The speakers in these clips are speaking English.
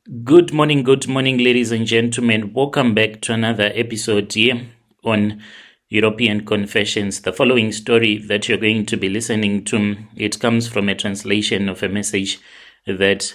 Good morning, ladies and gentlemen. Welcome back to another episode here on European Confessions. The following story that you're going to be listening to, it comes from a translation of a message that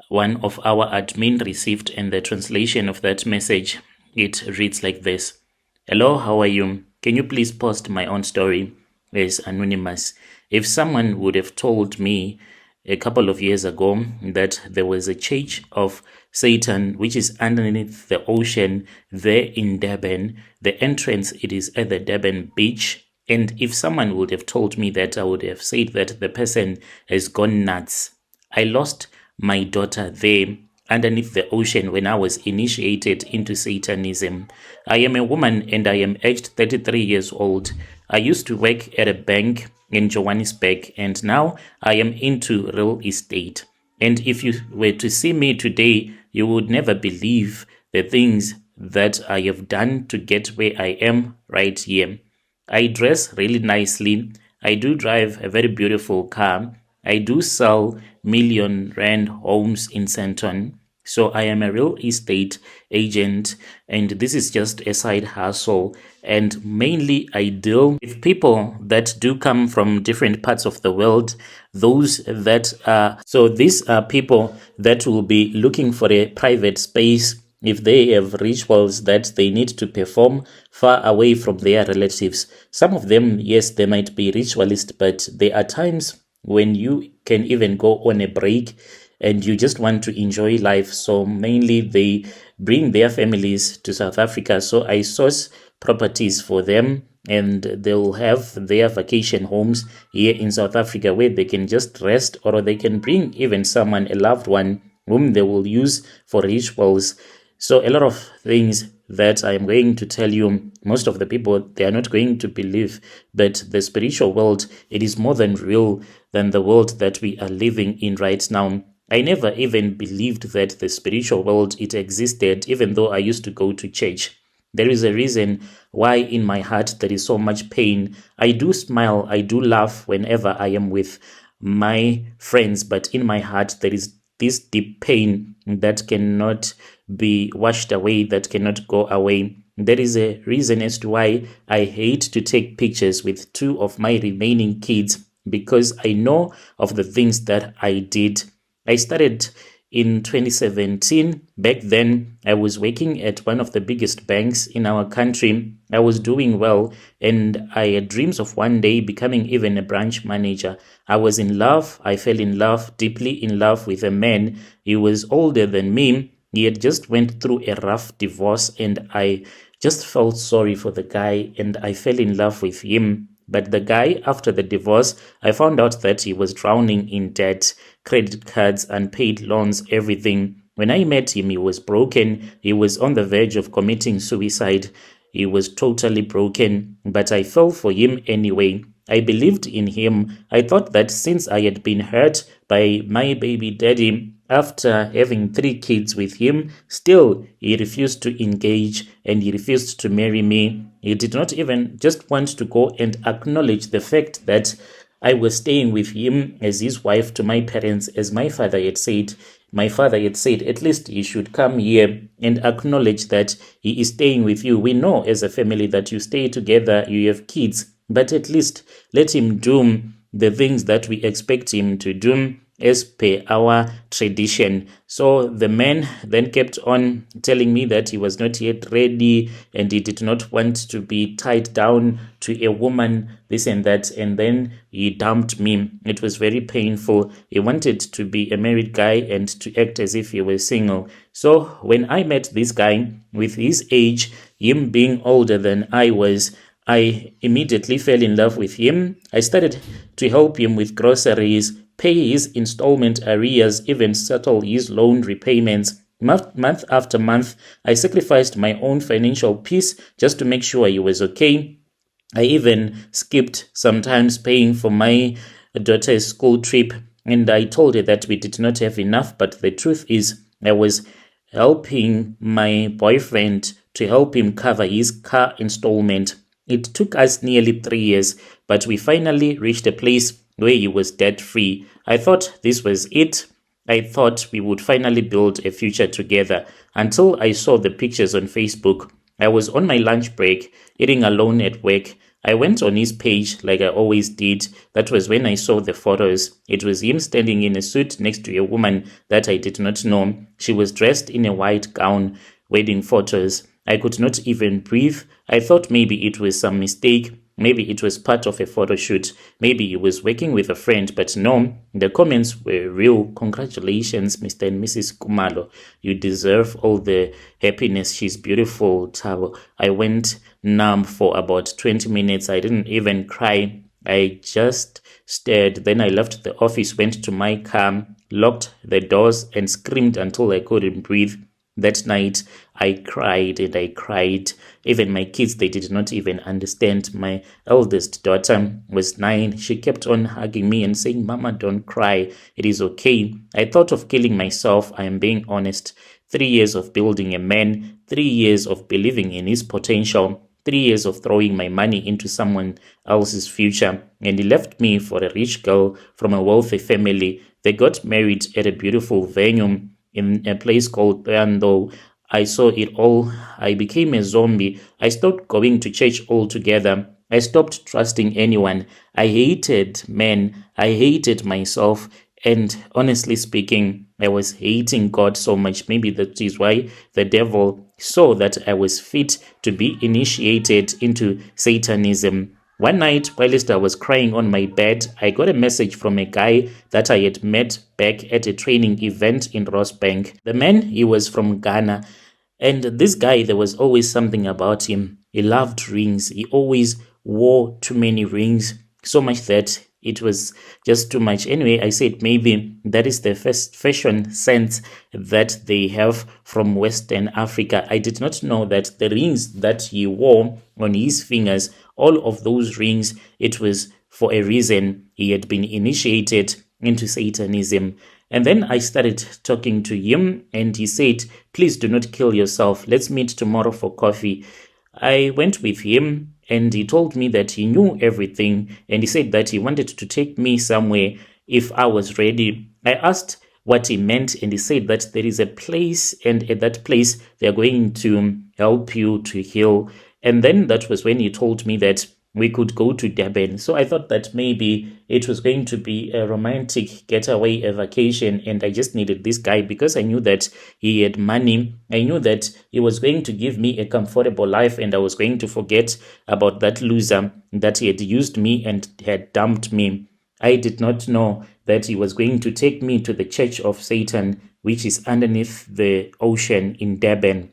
one of our admin received, and the translation of that message, it reads like this. Hello, how are you? Can you please post my own story as anonymous? If someone would have told me a couple of years ago that there was a church of Satan which is underneath the ocean there in Dubarn, the entrance it is at the Dubarn beach, and if someone would have told me that, I would have said that the person has gone nuts. I lost my daughter there underneath the ocean when I was initiated into Satanism. I am a woman and I am aged 33 years old. I used to work at a bank in Johannesburg, and now I am into real estate. And if you were to see me today, you would never believe the things that I have done to get where I am right here. I dress really nicely. I do drive a very beautiful car. I do sell million rand homes in Santon. So I am a real estate agent, and this is just a side hustle. And mainly I deal with people that do come from different parts of the world. These are people that will be looking for a private space if they have rituals that they need to perform far away from their relatives. Some of them, yes, they might be ritualist, but there are times when you can even go on a break and you just want to enjoy life. So mainly they bring their families to South Africa. So I source properties for them, and they'll have their vacation homes here in South Africa where they can just rest, or they can bring even someone, a loved one, whom they will use for rituals. So a lot of things that I'm going to tell you, most of the people, they are not going to believe, but the spiritual world, it is more than real than the world that we are living in right now. I never even believed that the spiritual world, it existed, even though I used to go to church. There is a reason why in my heart there is so much pain. I do smile, I do laugh whenever I am with my friends, but in my heart there is this deep pain that cannot be washed away, that cannot go away. There is a reason as to why I hate to take pictures with two of my remaining kids, because I know of the things that I did. I started in 2017. Back then, I was working at one of the biggest banks in our country. I was doing well, and I had dreams of one day becoming even a branch manager. I was in love. I fell in love, deeply in love with a man. He was older than me. He had just went through a rough divorce, and I just felt sorry for the guy, and I fell in love with him. But the guy, after the divorce, I found out that he was drowning in debt, credit cards, unpaid loans, everything. When I met him, he was broken. He was on the verge of committing suicide. He was totally broken, but I fell for him anyway. I believed in him. I thought that since I had been hurt by my baby daddy, after having 3 kids with him, still he refused to engage and he refused to marry me. He did not even just want to go and acknowledge the fact that I was staying with him as his wife to my parents, as my father had said. My father had said, at least he should come here and acknowledge that he is staying with you. We know as a family that you stay together, you have kids, but at least let him do the things that we expect him to do as per our tradition. So the man then kept on telling me that he was not yet ready and he did not want to be tied down to a woman, this and that, and then he dumped me. It was very painful. He wanted to be a married guy and to act as if he was single. So when I met this guy with his age, him being older than I was, I immediately fell in love with him. I started to help him with groceries, pay his installment arrears, even settle his loan repayments. Month after month, I sacrificed my own financial peace just to make sure he was okay. I even skipped sometimes paying for my daughter's school trip, and I told her that we did not have enough, but the truth is I was helping my boyfriend to help him cover his car installment. It took us nearly 3 years, but we finally reached a place where he was debt-free. I thought this was it. I thought we would finally build a future together until I saw the pictures on Facebook. I was on my lunch break, eating alone at work. I went on his page like I always did. That was when I saw the photos. It was him standing in a suit next to a woman that I did not know. She was dressed in a white gown. Wedding photos. I could not even breathe. I thought maybe it was some mistake. Maybe it was part of a photo shoot. Maybe he was working with a friend, but no, the comments were real. Congratulations, Mr. and Mrs. Kumalo. You deserve all the happiness. She's beautiful, Tabo. I went numb for about 20 minutes. I didn't even cry. I just stared. Then I left the office, went to my car, locked the doors, and screamed until I couldn't breathe. That night, I cried and I cried. Even my kids, they did not even understand. My eldest daughter was 9. She kept on hugging me and saying, Mama, don't cry. It is okay. I thought of killing myself. I am being honest. 3 years of building a man, 3 years of believing in his potential, 3 years of throwing my money into someone else's future. And he left me for a rich girl from a wealthy family. They got married at a beautiful venue in a place called Dubarn. I saw it all. I became a zombie. I stopped going to church altogether. I stopped trusting anyone. I hated men. I hated myself. And honestly speaking, I was hating God so much. Maybe that is why the devil saw that I was fit to be initiated into Satanism. One night, whilst I was crying on my bed, I got a message from a guy that I had met back at a training event in Rossbank. The man, he was from Ghana. And this guy, there was always something about him. He loved rings. He always wore too many rings, so much that it was just too much. Anyway, I said maybe that is the first fashion sense that they have from Western Africa. I did not know that the rings that he wore on his fingers, all of those rings, it was for a reason. He had been initiated into Satanism. And then I started talking to him and he said, please do not kill yourself. Let's meet tomorrow for coffee. I went with him and he told me that he knew everything and he said that he wanted to take me somewhere if I was ready. I asked what he meant and he said that there is a place and at that place they are going to help you to heal. And then that was when he told me that we could go to Dubarn. So I thought that maybe it was going to be a romantic getaway, a vacation, and I just needed this guy because I knew that he had money. I knew that he was going to give me a comfortable life and I was going to forget about that loser that he had used me and had dumped me. I did not know that he was going to take me to the Church of Satan, which is underneath the ocean in Dubarn.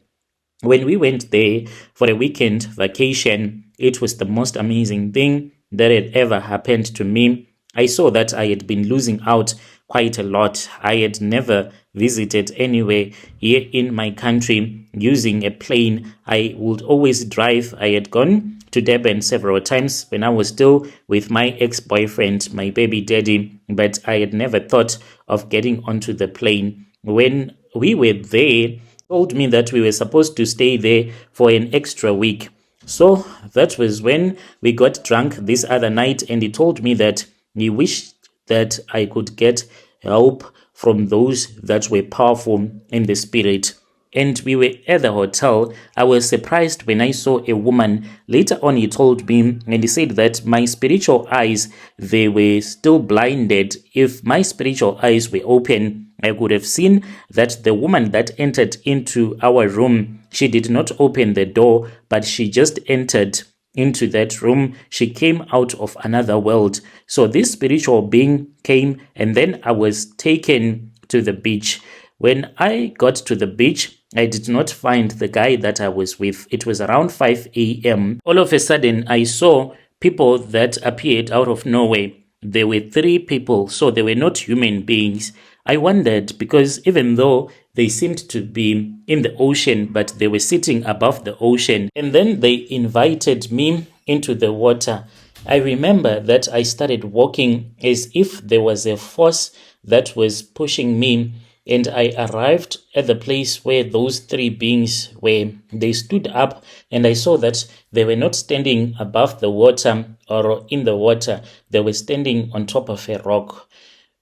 When we went there for a weekend vacation, it was the most amazing thing that had ever happened to me. I saw that I had been losing out quite a lot. I had never visited anywhere here in my country using a plane. I would always drive. I had gone to Dubarn several times when I was still with my ex-boyfriend, my baby daddy, but I had never thought of getting onto the plane. When we were there, told me that we were supposed to stay there for an extra week. So that was when we got drunk this other night and he told me that he wished that I could get help from those that were powerful in the spirit. And we were at the hotel. I was surprised when I saw a woman. Later on, he told me and he said that my spiritual eyes, they were still blinded. If my spiritual eyes were open, I could have seen that the woman that entered into our room, she did not open the door, but she just entered into that room. She came out of another world. So this spiritual being came and then I was taken to the beach. When I got to the beach, I did not find the guy that I was with. It was around 5 a.m. All of a sudden, I saw people that appeared out of nowhere. There were 3 people, so they were not human beings. I wondered because even though they seemed to be in the ocean, but they were sitting above the ocean. And then they invited me into the water. I remember that I started walking as if there was a force that was pushing me. And I arrived at the place where those 3 beings were. They stood up and I saw that they were not standing above the water or in the water. They were standing on top of a rock.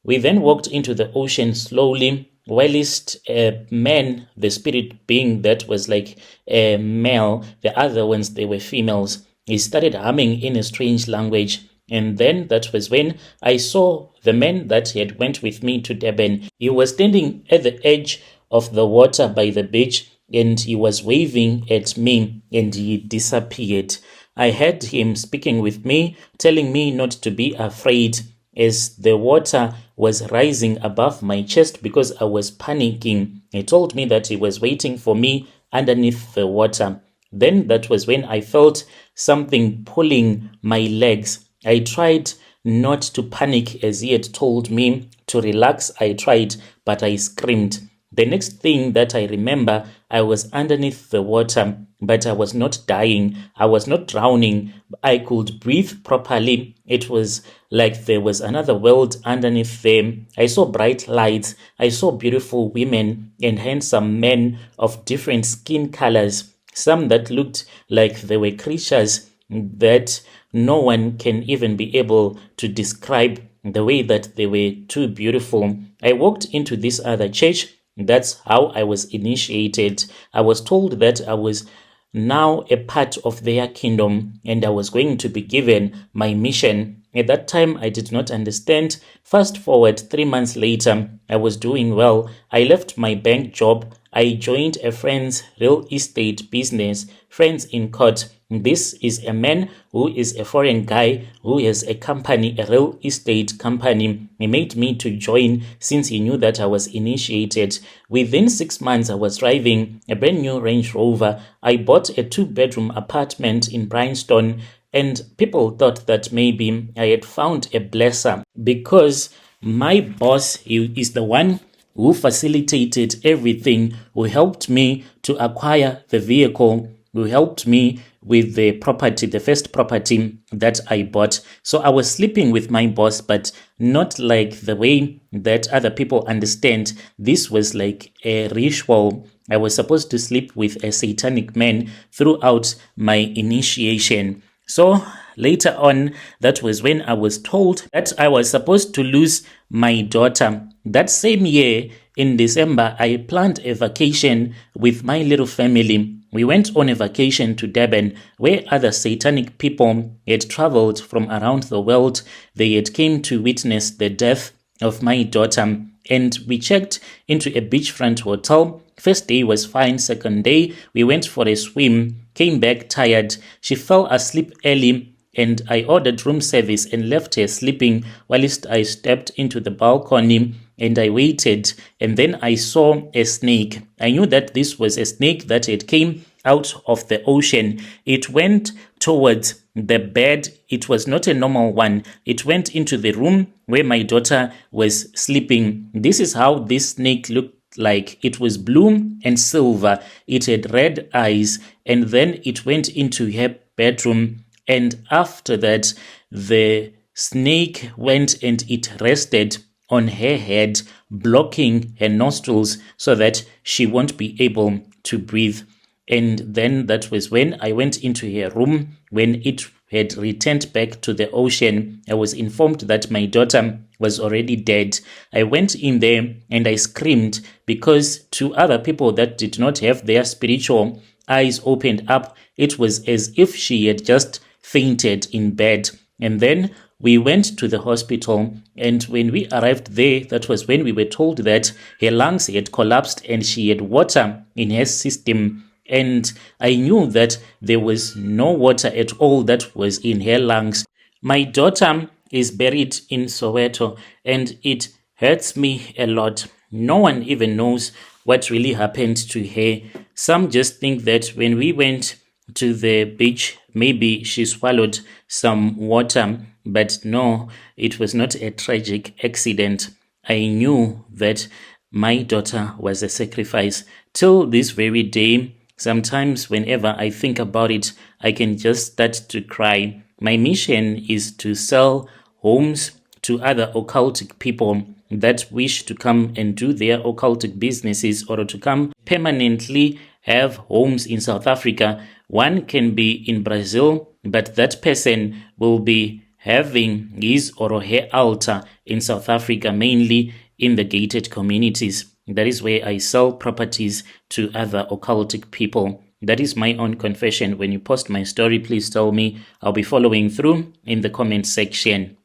We then walked into the ocean slowly, whilst a man, the spirit being that was like a male, the other ones, they were females, he started humming in a strange language. And then that was when I saw the man that had went with me to Durban. He was standing at the edge of the water by the beach, and he was waving at me, and he disappeared. I heard him speaking with me, telling me not to be afraid, as the water was rising above my chest because I was panicking. He told me that he was waiting for me underneath the water. Then that was when I felt something pulling my legs. I tried not to panic as he had told me to relax. I tried, but I screamed. The next thing that I remember, I was underneath the water, but I was not dying. I was not drowning. I could breathe properly. It was like there was another world underneath them. I saw bright lights. I saw beautiful women and handsome men of different skin colors, some that looked like they were creatures that no one can even be able to describe the way that they were too beautiful. I walked into this other church. That's how I was initiated. I was told that I was now a part of their kingdom and I was going to be given my mission. At that time, I did not understand. Fast forward 3 months later, I was doing well. I left my bank job. I joined a friend's real estate business, Friends in Court. This is a man who is a foreign guy who has a company, a real estate company. He made me to join since he knew that I was initiated. Within 6 months, I was driving a brand new Range Rover. I bought a 2-bedroom apartment in Bryanston, and people thought that maybe I had found a blesser because my boss, he is the one who facilitated everything, who helped me to acquire the vehicle, who helped me with the property, the first property that I bought. So I was sleeping with my boss, but not like the way that other people understand. This was like a ritual. I was supposed to sleep with a satanic man throughout my initiation. So later on, that was when I was told that I was supposed to lose my daughter. That same year, in December, I planned a vacation with my little family. We went on a vacation to Dubarn, where other satanic people had traveled from around the world. They had came to witness the death of my daughter, and we checked into a beachfront hotel. First day was fine. Second day, we went for a swim, came back tired. She fell asleep early, and I ordered room service and left her sleeping whilst I stepped into the balcony and I waited, and then I saw a snake. I knew that this was a snake that had came out of the ocean. It went towards the bed. It was not a normal one. It went into the room where my daughter was sleeping. This is how this snake looked like. It was blue and silver. It had red eyes, and then it went into her bedroom. And after that, the snake went and it rested on her head, blocking her nostrils so that she won't be able to breathe. And then that was when I went into her room. When it had returned back to the ocean, I was informed that my daughter was already dead. I went in there and I screamed because to other people that did not have their spiritual eyes opened up, it was as if she had just fainted in bed. And then we went to the hospital, and when we arrived there, that was when we were told that her lungs had collapsed and she had water in her system. And I knew that there was no water at all that was in her lungs. My daughter is buried in Soweto, and it hurts me a lot. No one even knows what really happened to her. Some just think that when we went to the beach, maybe she swallowed some water, but no, it was not a tragic accident. I knew that my daughter was a sacrifice. Till this very day, sometimes whenever I think about it, I can just start to cry. My mission is to sell homes to other occultic people that wish to come and do their occultic businesses or to come permanently have homes in South Africa. One can be in Brazil, but that person will be having his or her altar in South Africa, mainly in the gated communities. That is where I sell properties to other occultic people. That is my own confession. When you post my story, please tell me. I'll be following through in the comment section.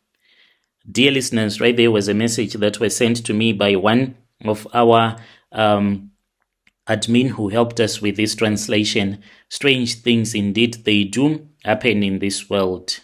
Dear listeners, right there was a message that was sent to me by one of our admin who helped us with this translation. Strange things indeed they do happen in this world.